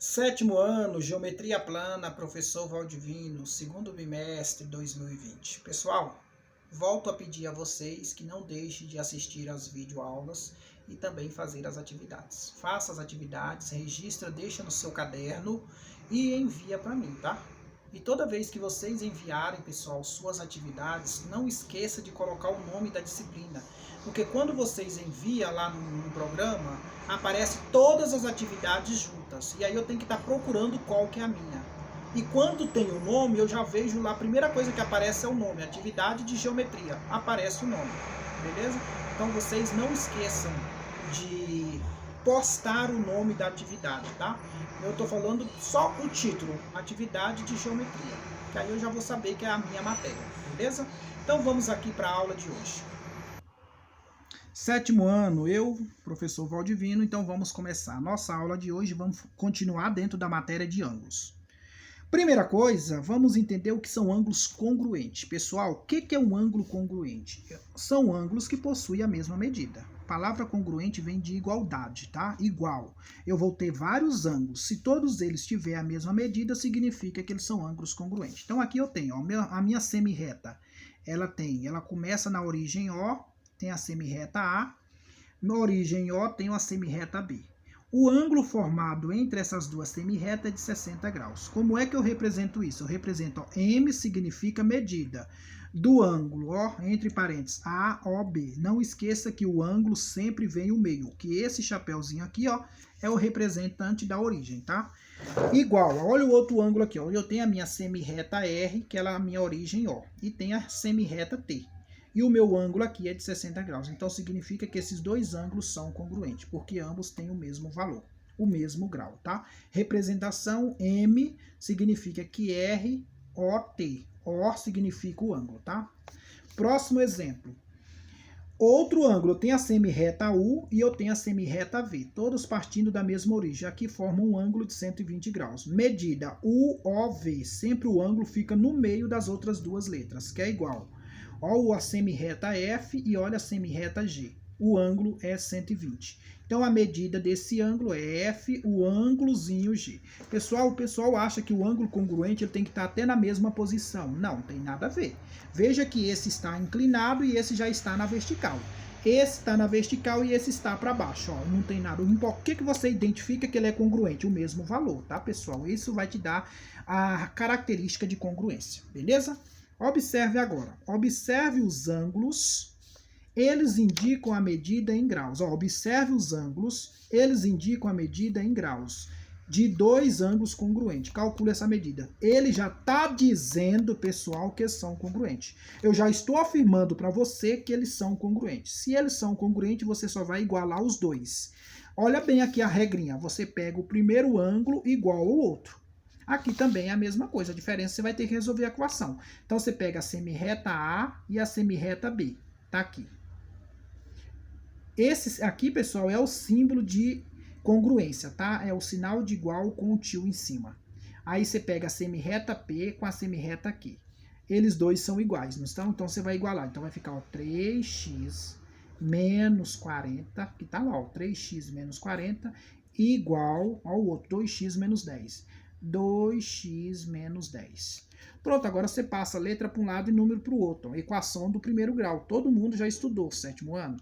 Sétimo ano, Geometria Plana, professor Valdivino, segundo bimestre 2020. Pessoal, volto a pedir a vocês que não deixem de assistir às videoaulas e também fazer as atividades. Faça as atividades, registra, deixa no seu caderno e envia para mim, tá? E toda vez que vocês enviarem, pessoal, suas atividades, não esqueça de colocar o nome da disciplina. Porque quando vocês enviam lá no programa, aparece todas as atividades juntas. E aí eu tenho que estar procurando qual que é a minha. E quando tem o nome, eu já vejo lá, a primeira coisa que aparece é o nome, atividade de geometria. Aparece o nome, beleza? Então vocês não esqueçam de postar o nome da atividade, tá? Eu estou falando só o título, atividade de geometria, que aí eu já vou saber que é a minha matéria, beleza? Então vamos aqui para a aula de hoje. Sétimo ano, eu, professor Valdivino, então vamos começar. Nossa aula de hoje, vamos continuar dentro da matéria de ângulos. Primeira coisa, vamos entender o que são ângulos congruentes. Pessoal, o que é um ângulo congruente? São ângulos que possuem a mesma medida. A palavra congruente vem de igualdade, tá? Igual. Eu vou ter vários ângulos. Se todos eles tiverem a mesma medida, significa que eles são ângulos congruentes. Então aqui eu tenho, ó, a minha semirreta. Ela começa na origem O, tem a semirreta A. Na origem O, tem a semirreta B. O ângulo formado entre essas duas semirretas é de 60 graus. Como é que eu represento isso? Eu represento, ó, M significa medida do ângulo, ó, entre parênteses, AOB. Não esqueça que o ângulo sempre vem o meio, que esse chapéuzinho aqui, ó, é o representante da origem, tá? Igual, olha o outro ângulo aqui, ó. Eu tenho a minha semirreta R, que ela é a minha origem O, e tem a semirreta T. E o meu ângulo aqui é de 60 graus. Então, significa que esses dois ângulos são congruentes, porque ambos têm o mesmo valor, o mesmo grau, tá? Representação M significa que R, O, T. O significa o ângulo, tá? Próximo exemplo. Outro ângulo, eu tenho a semirreta U e eu tenho a semirreta V, todos partindo da mesma origem. Aqui formam um ângulo de 120 graus. Medida UOV, sempre o ângulo fica no meio das outras duas letras, que é igual. Olha a semirreta F e olha a semirreta G. O ângulo é 120. Então, a medida desse ângulo é F, o ângulozinho G. Pessoal, o pessoal acha que o ângulo congruente ele tem que estar até na mesma posição. Não, tem nada a ver. Veja que esse está inclinado e esse já está na vertical. Esse está na vertical e esse está para baixo. Ó, não tem nada. O que você identifica que ele é congruente? O mesmo valor, tá, pessoal? Isso vai te dar a característica de congruência, beleza? Observe agora. Observe os ângulos. Eles indicam a medida em graus. Ó, observe os ângulos. Eles indicam a medida em graus de dois ângulos congruentes. Calcule essa medida. Ele já está dizendo, pessoal, que eles são congruentes. Eu já estou afirmando para você que eles são congruentes. Se eles são congruentes, você só vai igualar os dois. Olha bem aqui a regrinha. Você pega o primeiro ângulo igual ao outro. Aqui também é a mesma coisa, a diferença você vai ter que resolver a equação. Então, você pega a semirreta A e a semirreta B. Tá aqui. Esse aqui, pessoal, é o símbolo de congruência, tá? É o sinal de igual com o tio em cima. Aí você pega a semirreta P com a semirreta Q. Eles dois são iguais, não estão? Então, você vai igualar. Então, vai ficar, ó, 3x menos 40, que tá lá, ó, 3x menos 40, igual ao outro, 2x menos 10. 2x menos 10. Pronto, agora você passa letra para um lado e número para o outro. Equação do primeiro grau. Todo mundo já estudou, sétimo ano.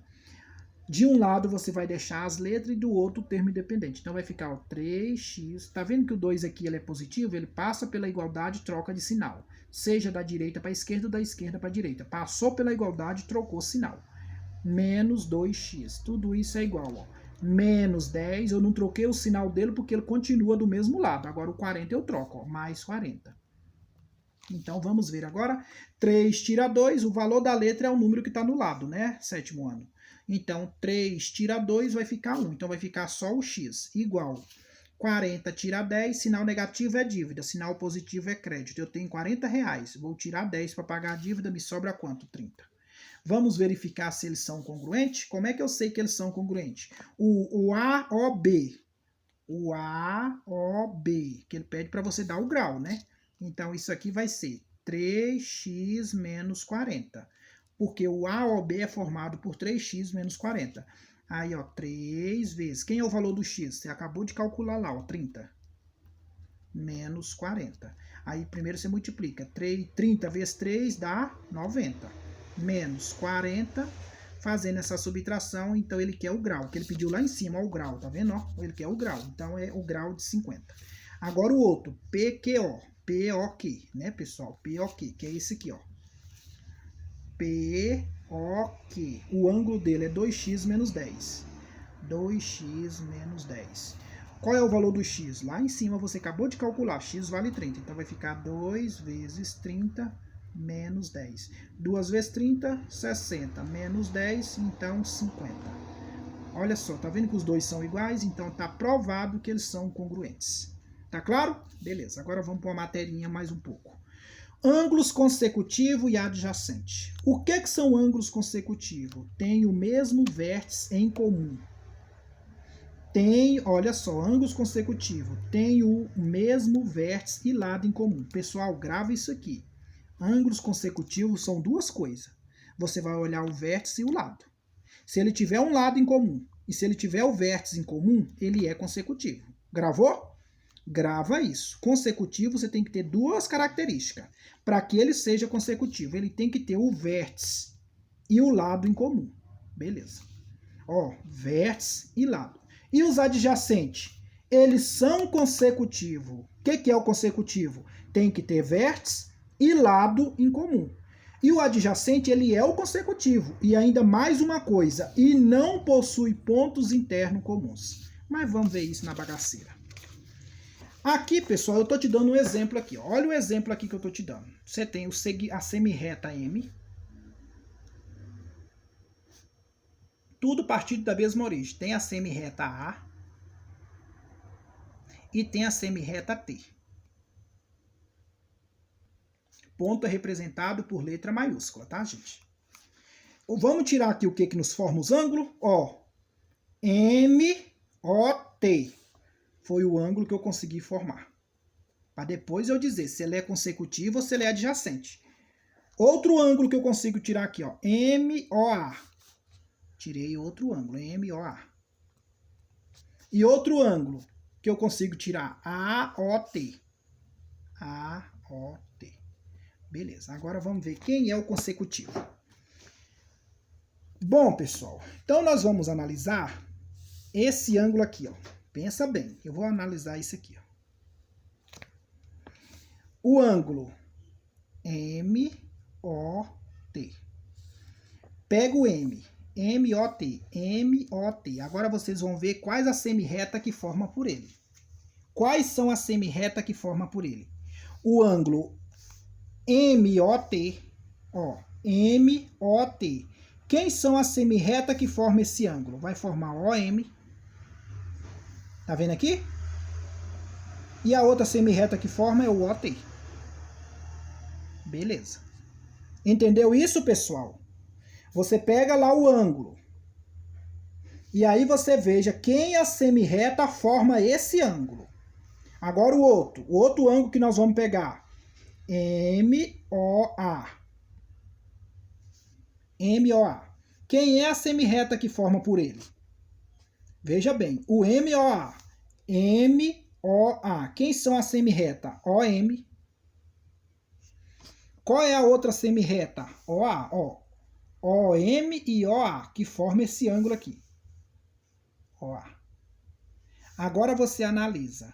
De um lado você vai deixar as letras e do outro o termo independente. Então vai ficar, ó, 3x. Tá vendo que o 2 aqui ele é positivo? Ele passa pela igualdade e troca de sinal. Seja da direita para a esquerda ou da esquerda para a direita. Passou pela igualdade e trocou sinal. Menos 2x. Tudo isso é igual, ó. Menos 10, eu não troquei o sinal dele porque ele continua do mesmo lado. Agora o 40 eu troco, ó, mais 40. Então vamos ver agora. 3 tira 2, o valor da letra é o número que está no lado, né? Sétimo ano. Então 3 tira 2 vai ficar 1. Então vai ficar só o x, igual. 40 tira 10, sinal negativo é dívida, sinal positivo é crédito. Eu tenho 40 reais, vou tirar 10 para pagar a dívida, me sobra quanto? 30. Vamos verificar se eles são congruentes? Como é que eu sei que eles são congruentes? O AOB. O AOB, que ele pede para você dar o grau, né? Então, isso aqui vai ser 3x menos 40. Porque o AOB é formado por 3x menos 40. Aí, ó, 3 vezes. Quem é o valor do x? Você acabou de calcular lá, ó, 30. menos 40. Aí primeiro você multiplica. 30 vezes 3 dá 90. Menos 40. Fazendo essa subtração, então ele quer o grau, que ele pediu lá em cima, ó, o grau, tá vendo? Ó, ele quer o grau, então é o grau de 50. Agora o outro, PQO, POQ, né, pessoal? POQ, que é esse aqui, ó. POQ, o ângulo dele é 2x menos 10. 2x menos 10. Qual é o valor do x? Lá em cima você acabou de calcular, x vale 30, então vai ficar 2 vezes 30 menos 10. 2 vezes 30, 60. Menos 10, então 50. Olha só, tá vendo que os dois são iguais? Então tá provado que eles são congruentes. Tá claro? Beleza, agora vamos para uma materinha mais um pouco. Ângulos consecutivo e adjacente. O que são ângulos consecutivos? Tem o mesmo vértice em comum. Olha só, ângulos consecutivos tem o mesmo vértice e lado em comum. Pessoal, grava isso aqui. Ângulos consecutivos são duas coisas. Você vai olhar o vértice e o lado. Se ele tiver um lado em comum e se ele tiver o vértice em comum, ele é consecutivo. Gravou? Grava isso. Consecutivo você tem que ter duas características. Para que ele seja consecutivo, ele tem que ter o vértice e o lado em comum. Beleza. Ó, vértice e lado. E os adjacentes? Eles são consecutivos. O que é o consecutivo? Tem que ter vértice e lado em comum. E o adjacente, ele é o consecutivo. E ainda mais uma coisa, e não possui pontos internos comuns. Mas vamos ver isso na bagaceira. Aqui, pessoal, eu estou te dando um exemplo aqui. Olha o exemplo aqui que eu estou te dando. Você tem a semirreta M. Tudo partido da mesma origem. Tem a semirreta A e tem a semirreta T. Ponto é representado por letra maiúscula, tá, gente? Vamos tirar aqui o que nos forma os ângulos? Ó, MOT foi o ângulo que eu consegui formar. Para depois eu dizer se ele é consecutivo ou se ele é adjacente. Outro ângulo que eu consigo tirar aqui, ó, MOA. Tirei outro ângulo, MOA. E outro ângulo que eu consigo tirar, AOT. AOT. Beleza, agora vamos ver quem é o consecutivo. Bom, pessoal, então nós vamos analisar esse ângulo aqui, ó. Pensa bem, eu vou analisar isso aqui, ó. O ângulo MOT. Pega o M, MOT, MOT. Agora vocês vão ver quais as semirretas que formam por ele. Quais são as semirretas que formam por ele? O ângulo MOT, ó, MOT. Quem são as semirretas que formam esse ângulo? Vai formar OM. Tá vendo aqui? E a outra semirreta que forma é o OT. Beleza. Entendeu isso, pessoal? Você pega lá o ângulo. E aí você veja quem a semirreta forma esse ângulo. Agora o outro ângulo que nós vamos pegar. MOA. MOA. Quem é a semirreta que forma por ele? Veja bem, o MOA. MOA. Quem são as semirretas? OM. Qual é a outra semirreta? OA, ó. OM e OA, que formam esse ângulo aqui. OA. Agora você analisa.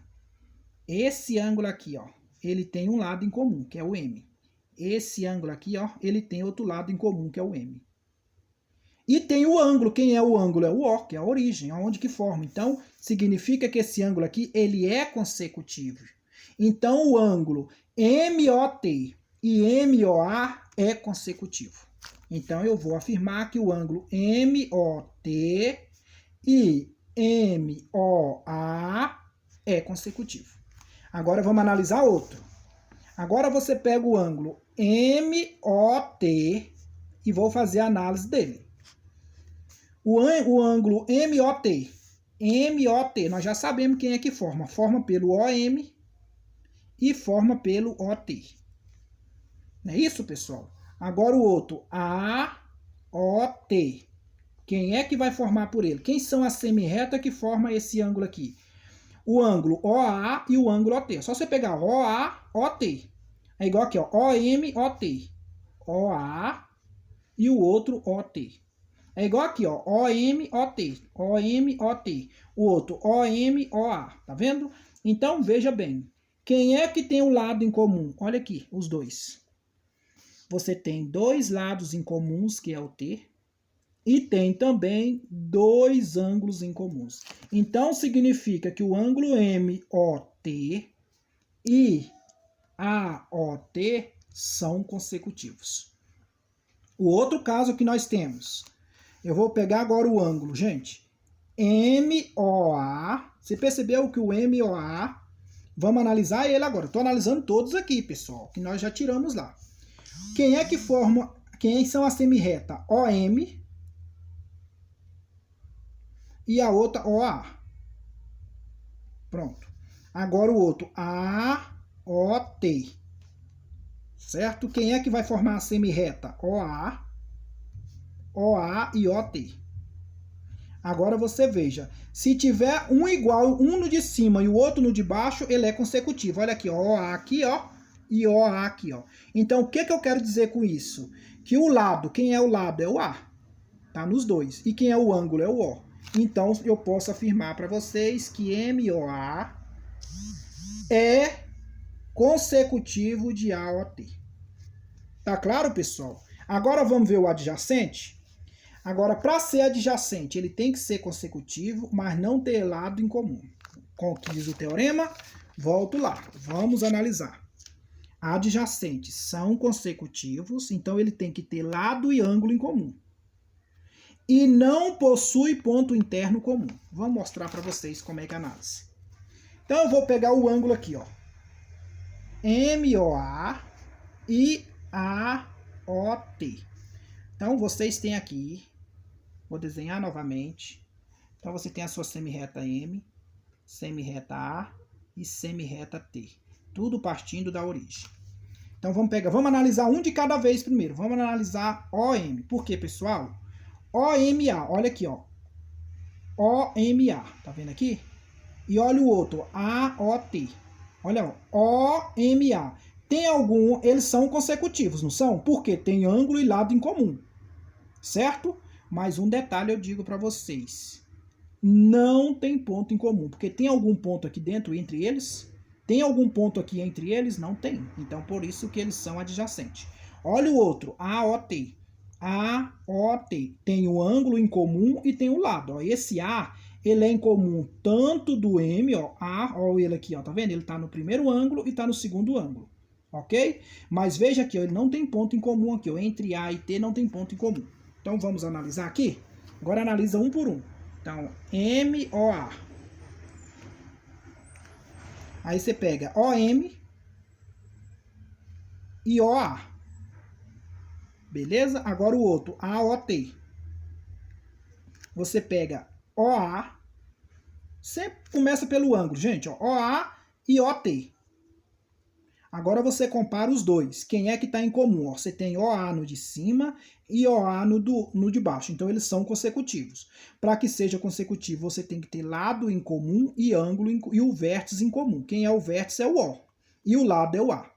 Esse ângulo aqui, ó, ele tem um lado em comum, que é o M. Esse ângulo aqui, ó, ele tem outro lado em comum, que é o M. E tem o ângulo. Quem é o ângulo? É o O, que é a origem, aonde que forma. Então, significa que esse ângulo aqui, ele é consecutivo. Então, o ângulo MOT e MOA é consecutivo. Então, eu vou afirmar que o ângulo MOT e MOA é consecutivo. Agora, vamos analisar outro. Agora, você pega o ângulo MOT e vou fazer a análise dele. O ângulo MOT. MOT, nós já sabemos quem é que forma. Forma pelo OM e forma pelo OT. Não é isso, pessoal? Agora o outro, AOT. Quem é que vai formar por ele? Quem são as semirretas que formam esse ângulo aqui? o ângulo OA e o ângulo OT. É só você pegar OA, OT. É igual aqui, ó, OM, OT. OA e o outro OT. É igual aqui, ó, OM, OT. OM, OT. O outro OM, OA. Tá vendo? Então, veja bem. Quem é que tem o lado em comum? Olha aqui, os dois. Você tem dois lados em comuns, que é o T, e tem também dois ângulos em comuns. Então, significa que o ângulo MOT e AOT são consecutivos. O outro caso que nós temos, eu vou pegar agora o ângulo, gente, MOA. Você percebeu que o MOA, vamos analisar ele agora. Estou analisando todos aqui, pessoal, que nós já tiramos lá. Quem é que forma, quem são as semirretas? OM e a outra OA. Pronto. Agora o outro AOT. Certo? Quem é que vai formar a semirreta? OA, OA e OT. Agora você veja, se tiver um igual, um no de cima e o outro no de baixo, ele é consecutivo. Olha aqui, ó, OA aqui, ó, e OA aqui, ó. Então, o que eu quero dizer com isso? Que o lado, quem é o lado? É o A. Tá nos dois. E quem é o ângulo? É o O. Então, eu posso afirmar para vocês que MOA é consecutivo de AOT. Tá claro, pessoal? Agora vamos ver o adjacente. Agora, para ser adjacente, ele tem que ser consecutivo, mas não ter lado em comum. Com o que diz o teorema, volto lá. Vamos analisar. Adjacentes são consecutivos, então ele tem que ter lado e ângulo em comum. E não possui ponto interno comum. Vou mostrar para vocês como é que é a análise. Então eu vou pegar o ângulo aqui, ó. MOA e AOT. Então vocês têm aqui, vou desenhar novamente. Então você tem a sua semirreta M, semirreta A e semirreta T. Tudo partindo da origem. Então vamos pegar, vamos analisar um de cada vez primeiro. Vamos analisar OM. Por quê, pessoal? OMA, olha aqui, ó. OMA, tá vendo aqui? E olha o outro, AOT. Olha, ó, OMA. Tem algum, eles são consecutivos, não são? Porque tem ângulo e lado em comum. Certo? Mas um detalhe eu digo para vocês. Não tem ponto em comum, porque tem algum ponto aqui dentro entre eles? Tem algum ponto aqui entre eles? Não tem. Então, por isso que eles são adjacentes. Olha o outro, AOT. AOT tem o ângulo em comum e tem o lado. Ó. Esse A, ele é em comum tanto do M, ó, A, ó ele aqui, ó, tá vendo? Ele está no primeiro ângulo e está no segundo ângulo, ok? Mas veja aqui, ó, ele não tem ponto em comum aqui, ó, entre A e T não tem ponto em comum. Então vamos analisar aqui? Agora analisa um por um. Então, MOA. Aí você pega OM e OA. Beleza? Agora o outro, AOT. Você pega OA. Sempre começa pelo ângulo, gente. Ó, OA e OT. Agora você compara os dois. Quem é que está em comum? Ó, você tem OA no de cima e OA no de baixo. Então, eles são consecutivos. Para que seja consecutivo, você tem que ter lado em comum e ângulo e o vértice em comum. Quem é o vértice é o O. E o lado é o A.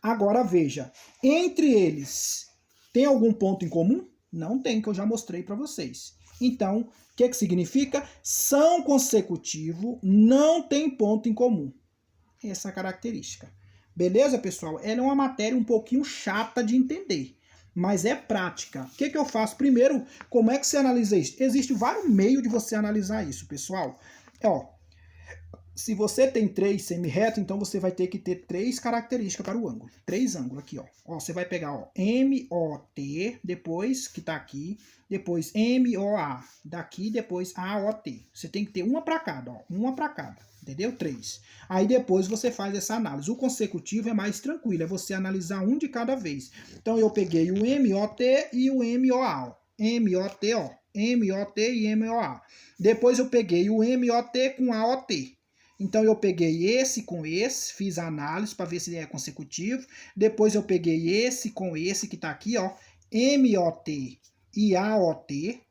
Agora, veja. Entre eles, tem algum ponto em comum? Não tem, que eu já mostrei para vocês. Então, o que significa? São consecutivos, não tem ponto em comum. Essa é a característica. Beleza, pessoal? Ela é uma matéria um pouquinho chata de entender, mas é prática. O que eu faço? Primeiro, como é que você analisa isso? Existem vários meios de você analisar isso, pessoal. Ó, se você tem 3 semirretas, então você vai ter que ter 3 características para o ângulo. 3 ângulos aqui, ó. Ó, você vai pegar, ó, MOT, depois, que tá aqui, depois MOA, daqui, depois AOT. Você tem que ter uma para cada, ó, uma para cada. Entendeu? 3. Aí depois você faz essa análise. O consecutivo é mais tranquilo, é você analisar um de cada vez. Então eu peguei o MOT e o MOA. Ó. MOT, ó. MOT e MOA. Depois eu peguei o MOT com AOT. Então eu peguei esse com esse, fiz a análise para ver se ele é consecutivo. Depois eu peguei esse com esse que está aqui, ó. MOT e AOT.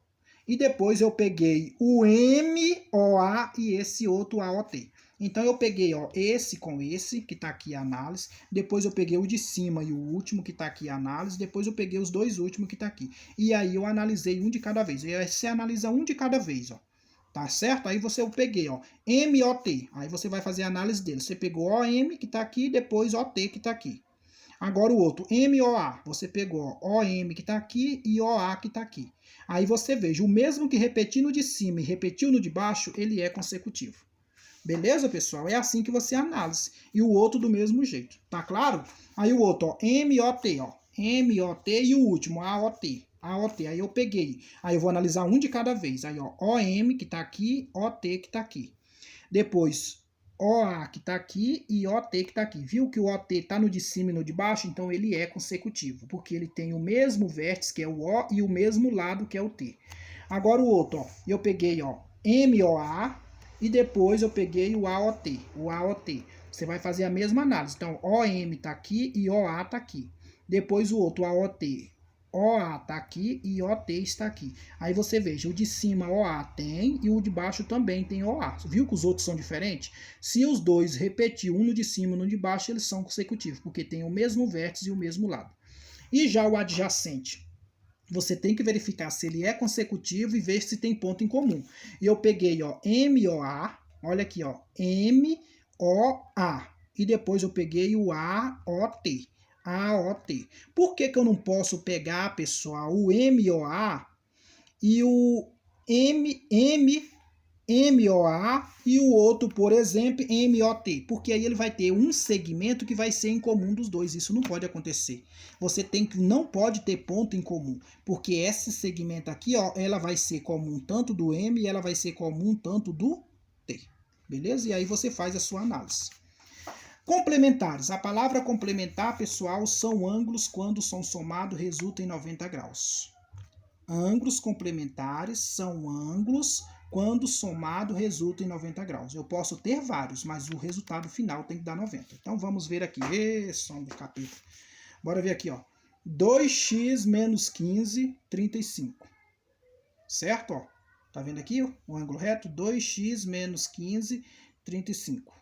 E depois eu peguei o MOA e esse outro AOT. Então eu peguei, ó, esse com esse, que está aqui a análise, depois eu peguei o de cima e o último, que está aqui a análise, depois eu peguei os dois últimos que está aqui. E aí eu analisei um de cada vez. E aí você analisa um de cada vez, ó. Tá certo? Aí eu peguei, ó, MOT. Aí você vai fazer a análise dele. Você pegou OM, que está aqui, depois OT, que está aqui. Agora o outro, MOA, você pegou OM que está aqui e OA que está aqui. Aí você veja, o mesmo que repetir no de cima e repetiu no de baixo, ele é consecutivo. Beleza, pessoal? É assim que você analisa. E o outro do mesmo jeito. Tá claro? Aí o outro, ó, MOT, ó. MOT e o último, AOT. AOT. Aí eu peguei. Aí eu vou analisar um de cada vez. Aí, ó, OM que tá aqui, OT que tá aqui. Depois, OA que está aqui e OT que está aqui. Viu que o OT está no de cima e no de baixo? Então ele é consecutivo, porque ele tem o mesmo vértice, que é o O, e o mesmo lado, que é o T. Agora o outro, ó, eu peguei, ó, MOA e depois eu peguei o AOT. O AOT. Você vai fazer a mesma análise. Então, OM está aqui e OA está aqui. Depois o outro, AOT. OA está aqui e OT está aqui. Aí você veja, o de cima OA tem e o de baixo também tem OA. Viu que os outros são diferentes? Se os dois repetir, um no de cima e no de baixo, eles são consecutivos, porque tem o mesmo vértice e o mesmo lado. E já o adjacente, você tem que verificar se ele é consecutivo e ver se tem ponto em comum. E eu peguei, ó, MOA, olha aqui, ó, MOA. E depois eu peguei o AOT. AOT. Por que eu não posso pegar, pessoal, o MOA e o MOA e o outro, por exemplo, MOT? Porque aí ele vai ter um segmento que vai ser em comum dos dois. Isso não pode acontecer. Você não pode ter ponto em comum, porque esse segmento aqui, ó, ela vai ser comum tanto do M e ela vai ser comum tanto do T. Beleza? E aí você faz a sua análise. Complementares. A palavra complementar, pessoal, são ângulos quando são somados resulta em 90 graus. Ângulos complementares são ângulos quando somado resulta em 90 graus. Eu posso ter vários, mas o resultado final tem que dar 90. Então vamos ver aqui. Som do capeta. Bora ver aqui, ó. 2x menos 15, 35. Certo? Ó. Tá vendo aqui o ângulo reto? 2x menos 15, 35.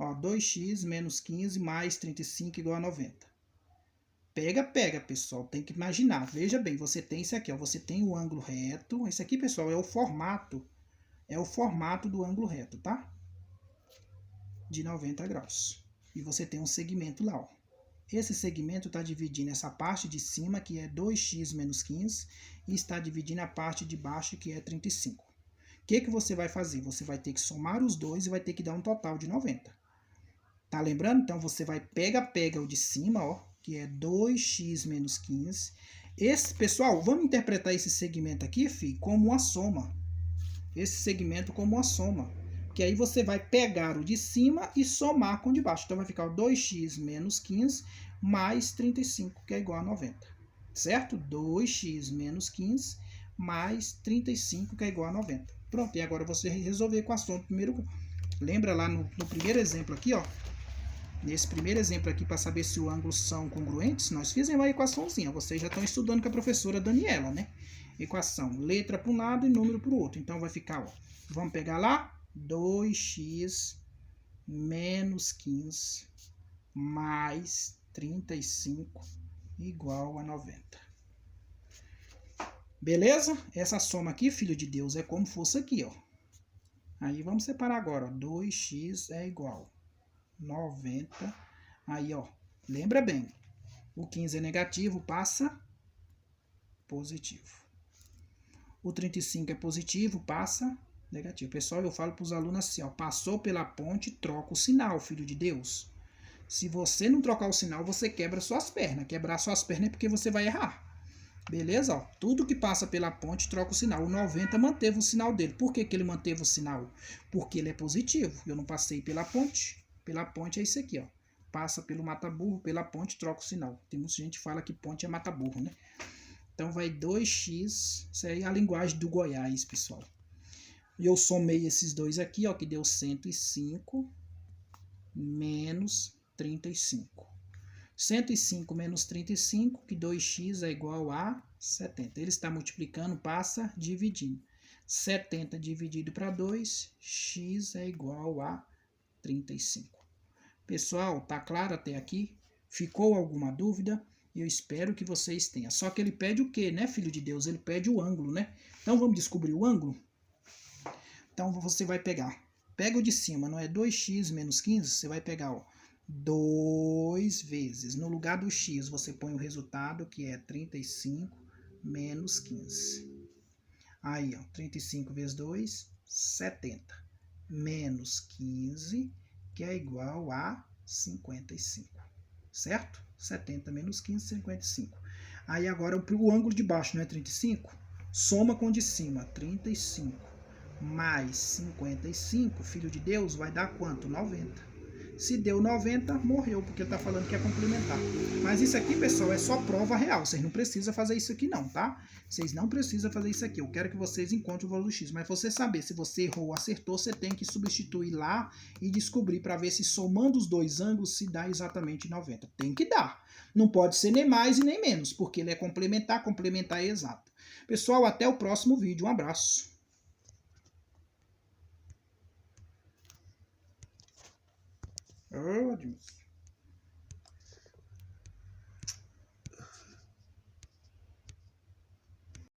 Ó, 2x menos 15 mais 35 igual a 90. Pega, pessoal. Tem que imaginar. Veja bem, você tem isso aqui, ó. Você tem o ângulo reto. Esse aqui, pessoal, é o formato. É o formato do ângulo reto, tá? De 90 graus. E você tem um segmento lá, ó. Esse segmento está dividindo essa parte de cima, que é 2x menos 15, e está dividindo a parte de baixo, que é 35. O que você vai fazer? Você vai ter que somar os dois e vai ter que dar um total de 90. Tá lembrando? Então, você vai pega o de cima, ó, que é 2x menos 15. Pessoal, vamos interpretar esse segmento aqui, filho, como uma soma. Esse segmento como uma soma. Que aí você vai pegar o de cima e somar com o de baixo. Então, vai ficar o 2x menos 15 mais 35, que é igual a 90. Certo? 2x menos 15 mais 35, que é igual a 90. Pronto, e agora você resolver a equação. Primeiro, lembra lá no primeiro exemplo aqui, ó. Nesse primeiro exemplo aqui, para saber se os ângulos são congruentes, nós fizemos uma equaçãozinha. Vocês já estão estudando com a professora Daniela, né? Equação, letra para um lado e número para o outro. Então, vai ficar, ó, vamos pegar lá, 2x menos 15 mais 35 igual a 90. Beleza? Essa soma aqui, filho de Deus, é como fosse aqui, ó. Aí, vamos separar agora, ó. 2x é igual 90. Aí, ó, lembra bem, o 15 é negativo, passa positivo. O 35 é positivo, passa negativo. Pessoal, eu falo para os alunos assim, ó, passou pela ponte, troca o sinal, filho de Deus. Se você não trocar o sinal, você quebra suas pernas. Quebrar suas pernas é porque você vai errar. Beleza? Ó, tudo que passa pela ponte troca o sinal. O 90 manteve o sinal dele. Por que ele manteve o sinal? Porque ele é positivo. Eu não passei pela ponte. Pela ponte é isso aqui, ó. Passa pelo mata-burro, pela ponte, troca o sinal. Tem muita gente que fala que ponte é mata-burro, né? Então vai 2x, isso aí é a linguagem do Goiás, pessoal. E eu somei esses dois aqui, ó, que deu 105 menos 35. 105 menos 35, que 2x é igual a 70. Ele está multiplicando, passa dividindo. 70 dividido para 2, x é igual a 35. Pessoal, tá claro até aqui? Ficou alguma dúvida? Eu espero que vocês tenham. Só que ele pede o quê, né, filho de Deus? Ele pede o ângulo, né? Então vamos descobrir o ângulo? Então você vai pegar. Pega o de cima, não é 2x menos 15? Você vai pegar, ó, 2 vezes. No lugar do x, você põe o resultado, que é 35 menos 15. Aí, ó, 35 vezes 2, 70. Menos 15, que é igual a 55. Certo? 70 menos 15, 55. Aí agora o ângulo de baixo não é 35? Soma com o de cima. 35 mais 55, filho de Deus, vai dar quanto? 90. Se deu 90, morreu, porque está falando que é complementar. Mas isso aqui, pessoal, é só prova real. Vocês não precisam fazer isso aqui não, tá? Vocês não precisam fazer isso aqui. Eu quero que vocês encontrem o valor do x. Mas você saber se você errou ou acertou, você tem que substituir lá e descobrir para ver se somando os dois ângulos se dá exatamente 90. Tem que dar. Não pode ser nem mais e nem menos, porque ele é complementar, complementar é exato. Pessoal, até o próximo vídeo. Um abraço. Oh, Deus.